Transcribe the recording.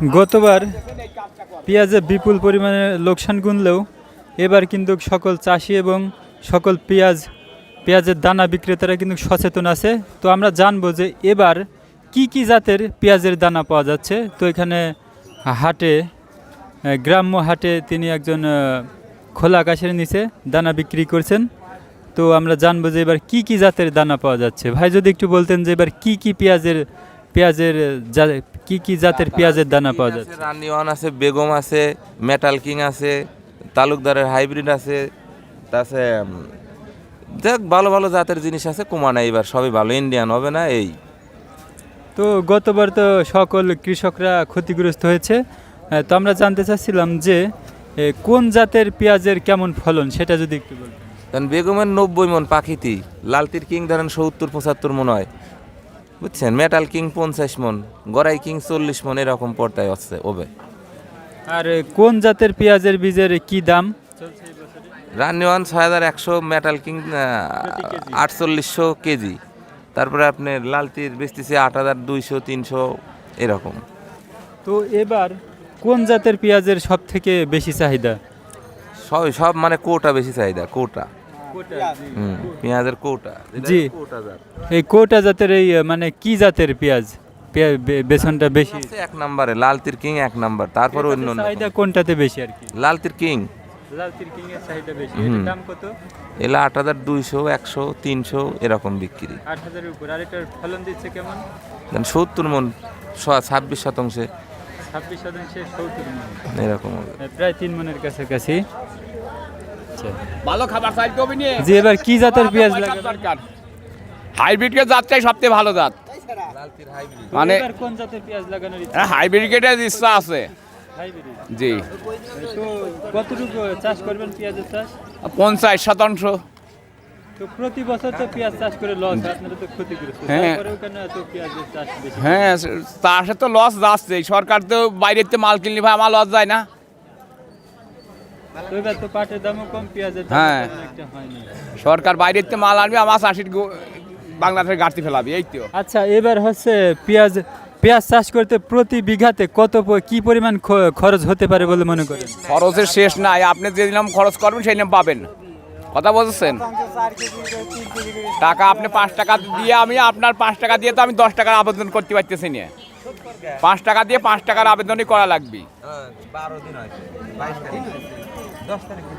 গতবার পেঁয়াজে বিপুল পরিমাণে লোকসান গুনলেও এবার কিন্তু সকল চাষি এবং সকল পেঁয়াজের দানা বিক্রেতারা কিন্তু সচেতন আছে। তো আমরা জানবো যে এবার কি কি জাতের পেঁয়াজের দানা পাওয়া যাচ্ছে। তো এখানে হাটে, গ্রাম্য হাটে তিনি একজন খোলা আকাশের নিচে দানা বিক্রি করছেন। তো আমরা জানবো যে এবার কি কি জাতের দানা পাওয়া যাচ্ছে। ভাই যদি একটু বলতেন যে এবার কি কি কি কি জাতের পেঁয়াজের দানা পাওয়া যাচ্ছে। রানি ওয়ান আছে, বেগম আছে, মেটাল কিং আছে, তালুকদারের হাইব্রিড আছে, তাছাড়া দেখ ভালো ভালো জাতের জিনিস আছে। কুমানা এবার সবই ভালো, ইন্ডিয়ান হবে না এই। তো গতবার তো সকল কৃষকরা ক্ষতিগ্রস্ত হয়েছে। তো আমরা জানতে চাচ্ছিলাম যে কোন জাতের পেঁয়াজের কেমন ফলন সেটা যদি একটু বলতেন। কারণ বেগমের 90 মন পাখিতি, লালতির কিং ধরেন 70-75 মন হয়, বুঝছেন। মেটাল কিং 50 মন, গড়াই কিং 40 মন, এরকম পর্দায় হচ্ছে ওবে। আর কোন জাতের পেঁয়াজের বীজের কি দাম? রানি ওয়ান 6100, মেটাল কিং 4800 কেজি। তারপরে আপনার লালতির বেচতেছে 8200-300 এরকম। তো এবার কোন জাতের পেঁয়াজের সব থেকে বেশি চাহিদা? সব মানে কোটা বেশি চাহিদা, কোটা। পেঁয়াজের কোটা, জি, এই কোটা জাতের এই মানে কি জাতের পেঁয়াজ বেসনটা বেশি? এক নম্বরে লালতির কিং এক নম্বর, তারপর অন্য চাহিদা কোনটাতে বেশি আর কি? লালতির কিং। লালতির কিং এর চাহিদা বেশি। এর দাম কত? এলা 8200, 100, 300 এরকম বিক্রি। 8000 এর উপর। আর এটার ফলন দিচ্ছে কেমন? 70 মন, 26 শতাংশে। 26 শতাংশে 70 মন এরকম হবে, প্রায় 3 মনের কাছাকাছি। ভালো খাবার চাইতে হবে নিয়ে। যে এবার কি জাতের পেঁয়াজ লাগাবেন? হাইব্রিডের জাতটাই সবচেয়ে ভালো জাত। মানে এবার কোন জাতের পেঁয়াজ লাগানোর ইচ্ছা? হাইব্রিডের ইচ্ছা আছে। হাইব্রিড। জি, তো কতটুকু চাষ করবেন পেঁয়াজের চাষ? 50%। তো প্রতি বছর তো পেঁয়াজ চাষ করে লস হয়, আপনারা তো ক্ষতিগ্রস্ত। হ্যাঁ। তারপরেও কেন এত পেঁয়াজের চাষ বেশি? হ্যাঁ, চাষে তো লস যাচ্ছে। সরকার তো বাইরেতে মাল কিনলে ভাই আমার লস যায় না। তো এবার তো পাটের দামও কম, পেঁয়াজের দাম হ্যাঁ। তেমন একটা হয়নি। সরকার বাইরেতে মাল আনবে, আমার চাষির বাংলাদেশের ঘাটতি ফেলাবে, এই তো। আচ্ছা, এবার হচ্ছে পেঁয়াজ চাষ করতে প্রতি বিঘাতে কি পরিমাণ খরচ হতে পারে বলে মনে করেন? খরচের শেষ নাই। আপনি যে নাম খরচ করবেন সেই নাম পাবেন। কথা বলছেন? টাকা আপনি 5 টাকা দিয়ে, আমি আপনার 5 টাকা দিয়ে তো আমি 10 টাকার আবেদন করতে পারতেছি না। 5 টাকা দিয়ে 5 টাকার আবেদনই করা লাগবে। 12 দিন হয়েছে, 22 তারিখ, 10 তারিখ।